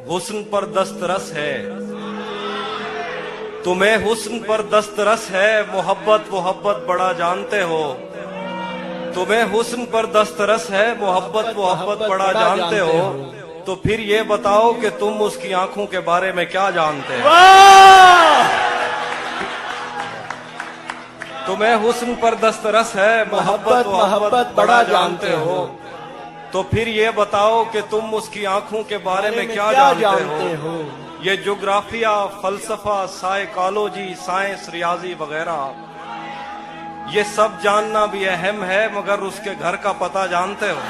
हुस्न पर दस्तरस है, तुम्हें हुस्न पर दस्तरस है, मोहब्बत मोहब्बत बड़ा जानते हो। तुम्हें हुस्न पर दस्तरस है, मोहब्बत मोहब्बत बड़ा जानते हो। तो फिर ये बताओ कि तुम उसकी आंखों के बारे में क्या जानते हो। तुम्हें हुस्न पर दस्तरस है, मोहब्बत मोहब्बत बड़ा जानते हो। तो फिर ये बताओ कि तुम उसकी आंखों के बारे में क्या जानते हो। ये ज्योग्राफिया, फलसफा, साइकोलॉजी, साइंस, रियाजी वगैरह ये सब जानना भी अहम है, मगर उसके घर का पता जानते हो।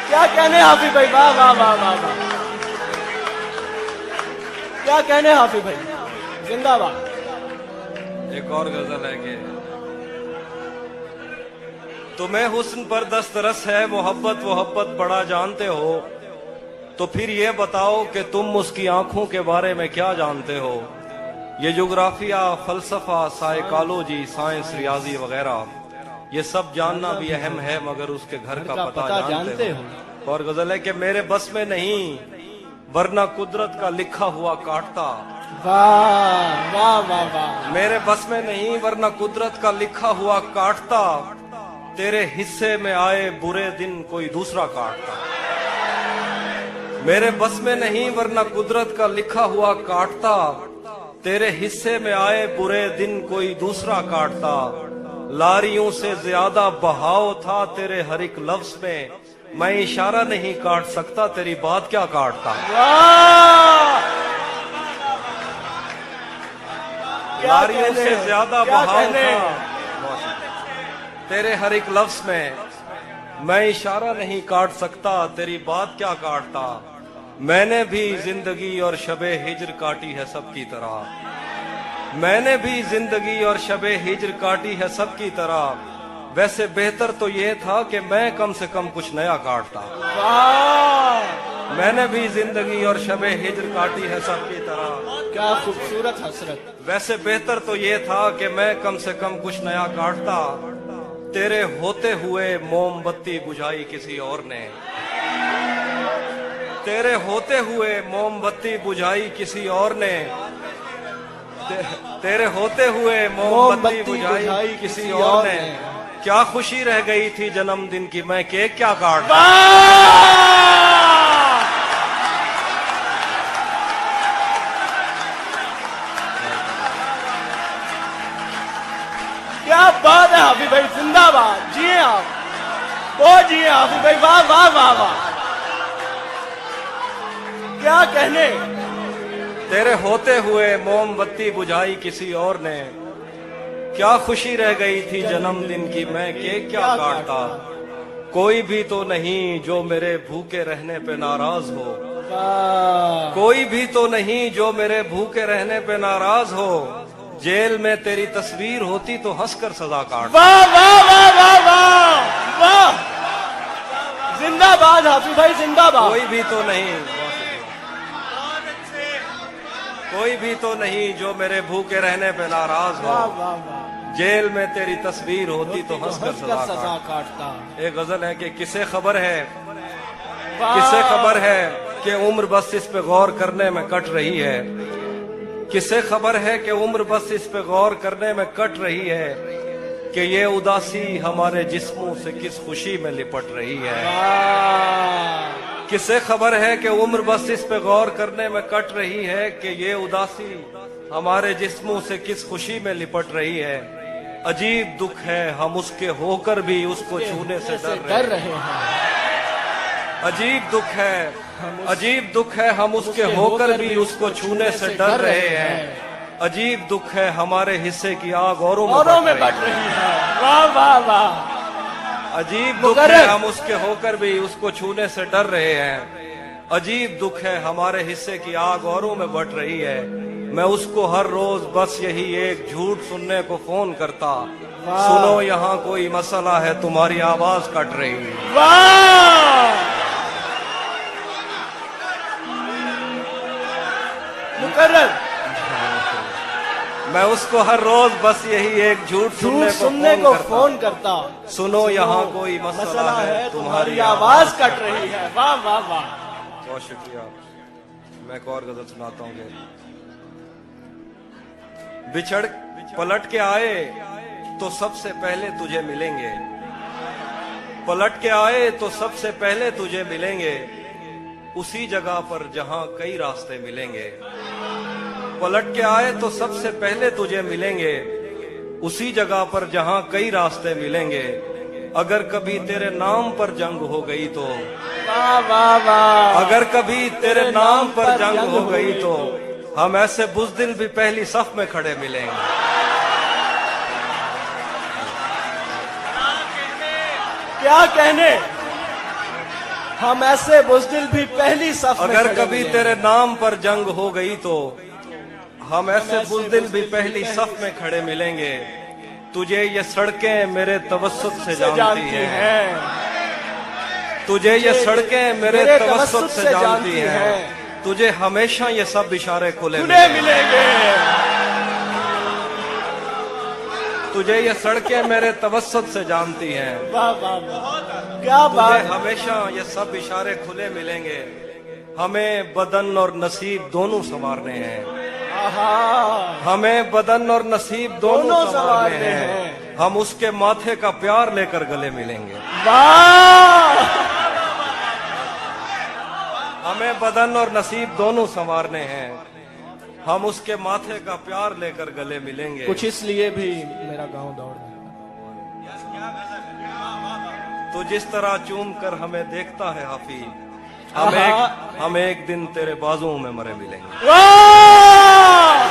क्या कहने हाफिज भाई, वाह वाह वाह वाह वाह, क्या कहने हाफिज भाई, जिंदाबाद। एक और गजल है कि तुम्हें हुस्न पर दस्तरस है, मोहब्बत मोहब्बत बड़ा जानते हो। तो फिर ये बताओ कि तुम उसकी आंखों के बारे में क्या जानते हो। ये ज्योग्राफिया, फलसफा, साइकोलॉजी, साइंस, रियाजी वगैरह ये सब जानना भी अहम है, मगर उसके घर का पता जानते हो। और गजल है कि मेरे बस में नहीं, वरना कुदरत का लिखा हुआ काटता। वाह वाह वाह वाह, मेरे बस में नहीं, वरना कुदरत का लिखा हुआ काटता। तेरे हिस्से में आए बुरे दिन कोई दूसरा काटता। मेरे बस में नहीं, वरना कुदरत का लिखा हुआ काटता। तेरे हिस्से में आए बुरे दिन कोई दूसरा काटता। लारियों से ज्यादा बहाव था तेरे हर एक लफ्ज में, मैं इशारा नहीं काट सकता, तेरी बात क्या काटता। लारियों से ज्यादा बहाव था तेरे हर एक लफ्ज में, मैं इशारा नहीं काट सकता, तेरी बात क्या काटता। मैंने भी जिंदगी और शबे हिज्र काटी है सबकी तरह। मैंने भी जिंदगी और शबे हिज्र काटी है सबकी तरह। वैसे बेहतर तो ये था कि मैं कम से कम कुछ नया काटता। मैंने भी जिंदगी और शबे हिज्र काटी है सबकी तरह। क्या खूबसूरत हसरत। वैसे बेहतर तो ये था कि मैं कम से कम कुछ नया काटता। तेरे होते हुए मोमबत्ती बुझाई किसी और ने। तेरे होते हुए मोमबत्ती बुझाई किसी और ने। तेरे होते हुए मोमबत्ती बुझाई किसी और ने। क्या खुशी रह गई थी जन्मदिन की, मैं केक क्या काटता। क्या बात है हाफिज भाई, जिंदाबाद। जिए आप, वो जिए हाफिज भाई, वाह वाह वाह वाह, क्या कहने। तेरे होते हुए मोमबत्ती बुझाई किसी और ने। क्या खुशी रह गई थी जन्मदिन की, मैं केक क्या काटता। कोई भी तो नहीं जो मेरे भूखे रहने पे नाराज हो। कोई भी तो नहीं जो मेरे भूखे रहने पे नाराज हो। जेल में तेरी तस्वीर होती तो हंसकर सजा काट। वाह वाह वाह वाह वाह वाह, जिंदाबाद हाफिज भाई, जिंदाबाद। कोई भी तो नहीं, कोई भी तो नहीं जो मेरे भूखे रहने पे नाराज हो। वाह वाह वाह, जेल में तेरी तस्वीर होती तो हंसकर सजा काटता। एक गजल है कि किसे खबर है, किसे खबर है कि उम्र बस इस पे गौर करने में कट रही है। किसे खबर है कि उम्र बस इस पे गौर करने में कट रही है, कि ये उदासी हमारे जिस्मों से किस खुशी में लिपट रही है। किसे खबर है कि उम्र बस इस पे गौर करने में कट रही है, कि ये उदासी हमारे जिस्मों से किस खुशी में लिपट रही है। अजीब दुख है हम उसके होकर भी उसको छूने से डर रहे हैं। अजीब दुख है, अजीब दुख है हम उसके होकर भी उसको छूने से डर रहे हैं। अजीब दुख है हमारे हिस्से की आग औरों में बढ़ रही है। वाह वाह वाह, अजीब दुख है हम उसके होकर भी उसको छूने से डर रहे हैं। अजीब दुख है हमारे हिस्से की आग औरों में बढ़ रही है। मैं उसको हर रोज बस यही एक झूठ सुनने को फोन करता, सुनो यहाँ कोई मसला है तुम्हारी आवाज कट रही है। वाह, मुकर्रर। मैं उसको हर रोज बस यही एक झूठ झूठ सुनने सुनने को को फोन करता। सुनो यहाँ कोई मसला है, तुम्हारी आवाज कट रही है। वाह वाह वाह। बहुत शुक्रिया। मैं एक और गजल सुनाता हूँ। बिछड़ पलट के आए तो सबसे पहले तुझे मिलेंगे, पलट के आए तो सबसे पहले तुझे मिलेंगे, उसी जगह पर जहां कई रास्ते मिलेंगे। पलट के आए तो सबसे पहले तुझे मिलेंगे, उसी जगह पर जहां कई रास्ते मिलेंगे। अगर कभी तेरे नाम पर जंग हो गई तो, वाह वाह वाह। अगर कभी तेरे नाम पर जंग हो गई तो हम ऐसे बुज़दिल भी पहली सफ में खड़े मिलेंगे। क्या कहने, हम ऐसे बुज़दिल भी पहली सफ में अगर खड़े कभी मिलेंगे। तेरे नाम पर जंग हो गई तो हम ऐसे बुज़दिल भी पहली सफ में खड़े मिलेंगे। तुझे ये सड़कें मेरे तवस्सुत से जानती हैं, तुझे ये सड़कें मेरे तवस्सुत से जानती हैं। तुझे हमेशा ये सब इशारे खुले मिलेंगे। तुझे ये सड़कें मेरे तवस्सुत से जानती हैं। वाह वाह वाह। क्या तुझे बात। हमेशा ये सब इशारे खुले मिलेंगे। हमें बदन और नसीब दोनों संवारने हैं, आहा। हमें बदन और नसीब दोनों दोनों संवारने संवारने हैं। हैं। हम उसके माथे का प्यार लेकर गले मिलेंगे। वाह। हमें बदन और नसीब दोनों संवारने हैं। हम उसके माथे का प्यार लेकर गले मिलेंगे। कुछ इसलिए भी मेरा गांव दौड़ रहा तो जिस तरह चूम कर हमें देखता है हाफिज, आहा। हम एक दिन तेरे बाजुओं में मरे मिलेंगे। वाह।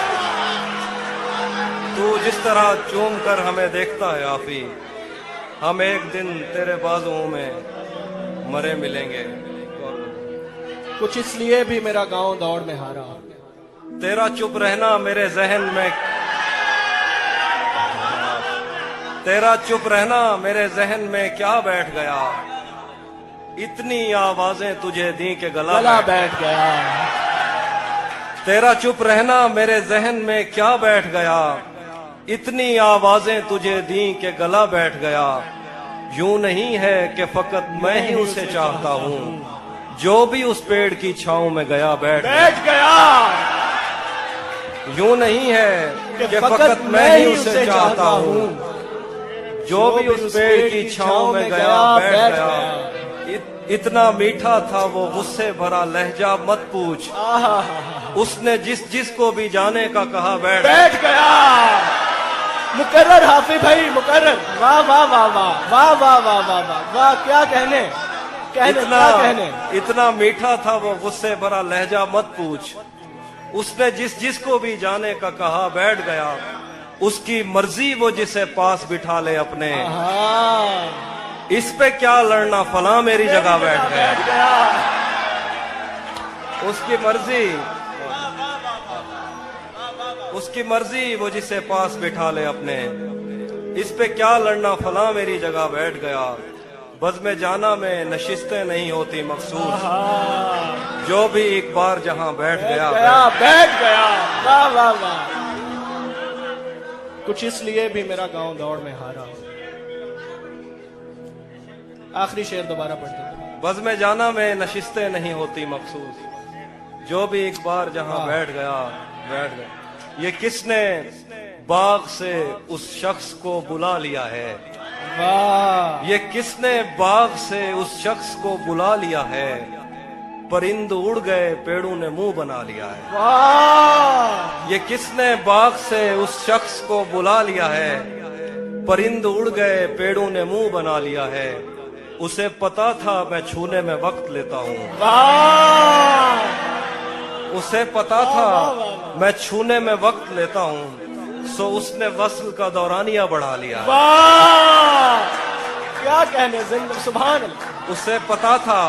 तू जिस तरह चूम कर हमें देखता है हाफिज, हम एक दिन तेरे बाजुओं में मरे मिलेंगे। कुछ इसलिए भी मेरा गांव दौड़ में हारा। तेरा चुप रहना मेरे जहन में, तेरा चुप रहना मेरे जहन में क्या बैठ गया। इतनी आवाजें तुझे दी के गला बैठ गया। तेरा चुप रहना मेरे जहन में क्या बैठ गया। इतनी आवाजें तुझे दी के गला बैठ गया। यूं नहीं है कि फकत मैं ही उसे चाहता हूँ, जो भी उस पेड़ की छांव में गया बैठ गया। यूं नहीं है कि फकत मैं ही उसे चाहता हूँ, जो भी उस पेड़ की छांव में गया बैठ गया। इतना मीठा था वो गुस्से भरा लहजा मत पूछ, उसने जिस जिस को भी जाने का कहा बैठ गया। मुकर्रर हाफिज भाई, मुकर्रर। वाह वाह वाह वाह वाह वाह वाह वाह वाह वाह। क्या कहने, इतना मीठा था वो गुस्से भरा लहजा मत पूछ, उसने जिस जिस को भी जाने का कहा बैठ गया। उसकी मर्जी वो जिसे पास बिठा ले अपने, इस पे क्या लड़ना फला मेरी जगह बैठ गया। उसकी मर्जी वो जिसे पास बिठा ले अपने, इस पे क्या लड़ना फला मेरी जगह बैठ गया। बज़्म जाना में नशिस्तें नहीं होती मखसूस, जो भी एक बार जहां बैठ गया। वाह वाह वाह। कुछ इसलिए भी मेरा गांव दौड़ में हारा। आखिरी शेर दोबारा पढ़ते हैं। बज़्म जाना में नशिस्तें नहीं होती मखसूस, जो भी एक बार जहां बैठ गया बैठ गया। ये किसने बाग से उस शख्स को बुला लिया है, वाह। ये किसने बाग से उस शख्स को बुला लिया है। परिंद उड़ गए पेड़ों ने मुंह बना लिया है। वाह। ये किसने बाग से उस शख्स को बुला लिया है। परिंद उड़ गए पेड़ों ने मुंह बना लिया है। उसे पता था मैं छूने में वक्त लेता हूँ, उसे पता था मैं छूने में वक्त लेता हूँ, सो उसने वस्ल का दौरानिया बढ़ा लिया। वाह। क्या कहने, जिंदा सुभान अल्लाह। उसे पता था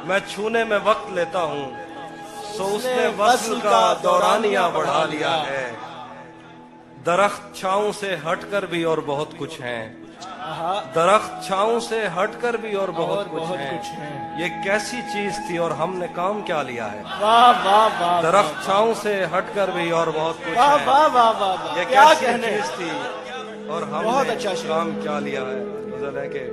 मैं छूने में वक्त लेता हूँ, सो उसने वस्ल का दौरानिया बढ़ा लिया है। दरख्त छांव से हटकर भी और बहुत कुछ हैं, आहा, दरख्त छांव से हटकर भी और बहुत कुछ बहुत है। कुछ है। ये कैसी चीज थी और हमने काम क्या लिया है। वाह वाह वाह, दरख्त छांव से हटकर भी और बहुत कुछ वाह है। वाह वाह वाह वाह, ये क्या कैसी कहने। चीज थी और बहुत हमने अच्छा शेर। काम क्या लिया है। गजल है कि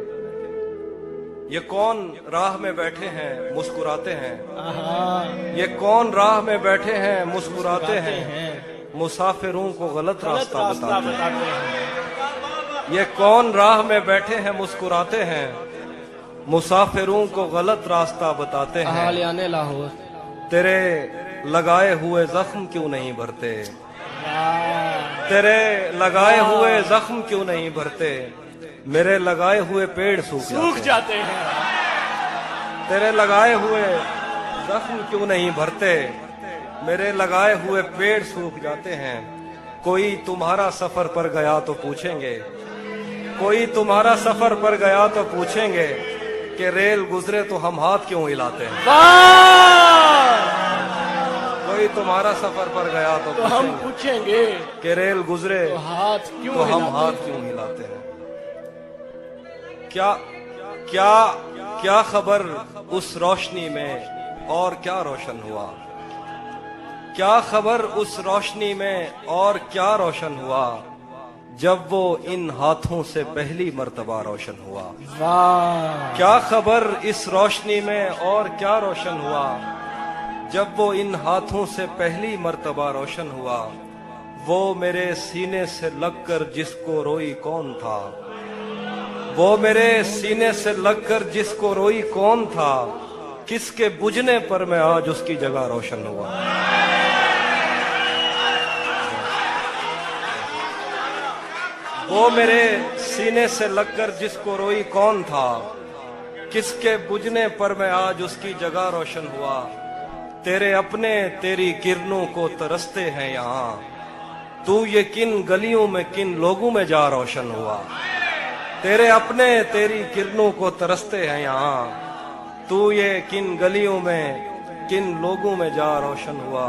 ये कौन राह में बैठे हैं मुस्कुराते हैं। आहा, ये कौन राह में बैठे हैं मुस्कुराते हैं। हैं। मुसाफिरों को गलत गलत रास्ता रास्ता बताते हैं। बताते हैं। ये कौन राह में बैठे हैं मुस्कुराते हैं। मुसाफिरों को गलत रास्ता बताते हैं। हालियाने लाहौर। तेरे लगाए हुए जख्म क्यों नहीं भरते। वाह, तेरे लगाए हुए जख्म क्यों नहीं भरते। मेरे लगाए हुए पेड़ सूख सूख जाते हैं। जाते हैं। तेरे लगाए हुए जख्म क्यों नहीं भरते। मेरे लगाए हुए पेड़ सूख जाते हैं। कोई तुम्हारा सफर पर गया तो पूछेंगे। कोई तुम्हारा सफर पर गया तो पूछेंगे कि रेल गुजरे तो हम हाथ क्यों हिलाते हैं। वाह, कोई तुम्हारा सफर पर गया तो तो हम पूछेंगे पूछेंगे कि रेल गुजरे तो हाथ क्यों तो हम हिलाते हाथ क्यों हिलाते हैं। क्या क्या क्या खबर उस रोशनी में और क्या रोशन हुआ। क्या खबर उस रोशनी में और क्या रोशन हुआ। जब वो इन हाथों से पहली मर्तबा रोशन हुआ। वाह, क्या खबर इस रोशनी में और क्या रोशन हुआ। जब वो इन हाथों से पहली मर्तबा रोशन हुआ। वो मेरे सीने से लगकर जिसको रोई कौन था। वो मेरे सीने से लगकर जिसको रोई कौन था। किसके बुझने पर मैं आज उसकी जगह रोशन हुआ। वो मेरे सीने से लगकर जिसको रोई कौन था। किसके बुझने पर मैं आज उसकी जगह रोशन हुआ। तेरे अपने तेरी किरणों को तरसते हैं यहाँ। तू ये किन गलियों में किन लोगों में जा रोशन हुआ। तेरे अपने तेरी किरणों को तरसते हैं यहाँ। तू ये किन गलियों में किन लोगों में जा रोशन हुआ।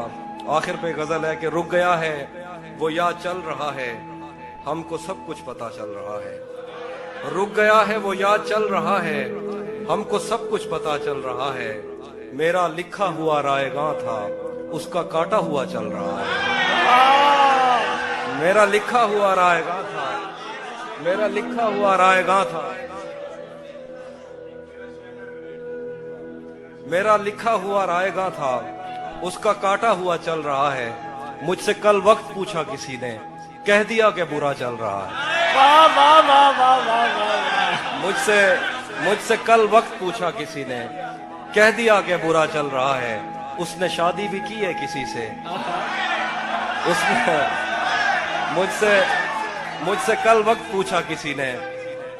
आखिर पे गजल है कि रुक गया है वो या चल रहा है। हमको सब कुछ पता चल रहा है। रुक गया है वो या चल रहा है। हमको सब कुछ पता चल रहा है। मेरा लिखा हुआ रायगां था उसका काटा हुआ चल रहा है। मेरा लिखा हुआ रायगां था। मेरा लिखा हुआ रायगां था। मेरा लिखा हुआ रायगां था उसका काटा हुआ चल रहा है। मुझसे कल वक्त पूछा किसी ने कह दिया कि बुरा चल रहा है। वाह वाह वाह वाह वाह वाह, मुझसे कल वक्त पूछा किसी ने कह दिया कि बुरा चल रहा है। उसने शादी भी की है किसी से। उसने मुझसे कल वक्त पूछा किसी ने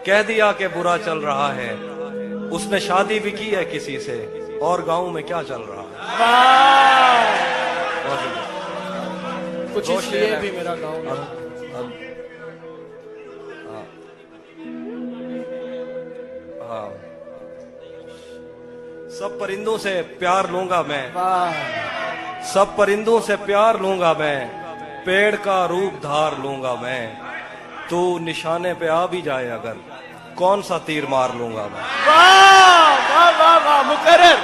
कह दिया कि बुरा चल रहा है। उसने शादी भी की है किसी से और गांव में क्या चल रहा है। वाह, कुछ दो इसलिए शेर भी हैं। मेरा गाँव है। हाँ। सब परिंदों से प्यार लूंगा मैं। वाह, सब परिंदों से प्यार लूंगा मैं। पेड़ का रूप धार लूंगा मैं। तू निशाने पे आ भी जाए अगर कौन सा तीर मार लूंगा मैं। वाह वाह वाह वाह, मुकर्रर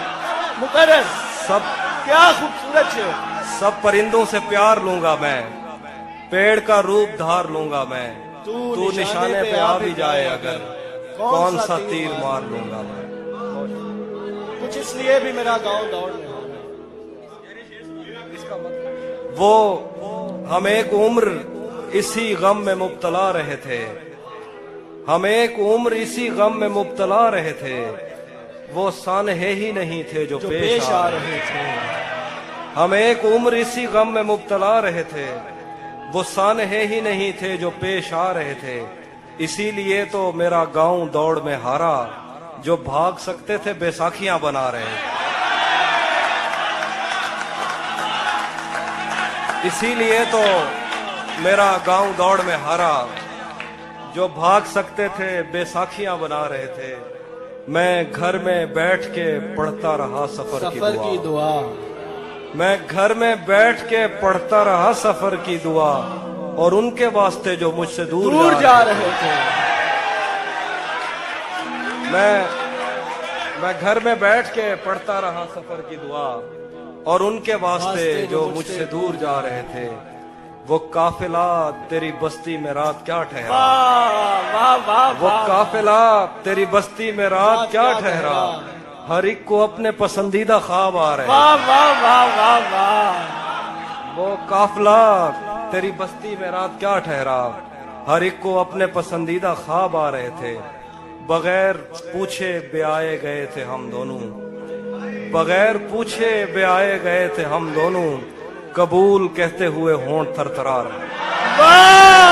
मुकर्रर, सब क्या खूबसूरत शेर। सब परिंदों से प्यार लूंगा मैं। पेड़ का रूप धार लूंगा मैं। तू निशाने पे आ भी जाए अगर कौन सा तीर मार लूंगा मैं। कुछ इसलिए भी मेरा गाँव दौड़ में। वो हम एक उम्र इसी गम में मुब्तला रहे थे। हम एक उम्र इसी गम में मुब्तला रहे थे। वो सानहे ही नहीं थे जो पेश आ रहे थे। हम एक उम्र इसी गम में मुब्तला रहे थे। वो सानहे ही नहीं थे जो पेश आ रहे थे। इसीलिए तो मेरा गांव दौड़ में हारा। जो भाग सकते थे बैसाखियां बना रहे थे। इसीलिए तो मेरा गांव दौड़ में हारा। जो भाग सकते थे बैसाखियां बना रहे थे। मैं घर में बैठ के पढ़ता रहा सफर की दुआ। मैं घर में बैठ के पढ़ता रहा सफर की दुआ। और उनके वास्ते जो मुझसे दूर जा रहे थे। मैं घर में बैठ के पढ़ता रहा सफर की दुआ, और उनके वास्ते जो मुझसे दूर जा रहे थे, वो काफिला तेरी बस्ती में रात क्या ठहरा, वाह वाह वाह वो वाह काफिला तेरी बस्ती में रात क्या ठहरा, हर एक को अपने पसंदीदा ख्वाब आ रहे, वाह वाह वाह वाह वाह वो काफिला तेरी बस्ती में रात क्या ठहरा, हर एक को अपने पसंदीदा ख्वाब आ रहे थे, बगैर पूछे ब्याए गए थे हम दोनों, बगैर पूछे ब्याए गए थे हम दोनों, कबूल कहते हुए होंठ थरथरा रहे। वाह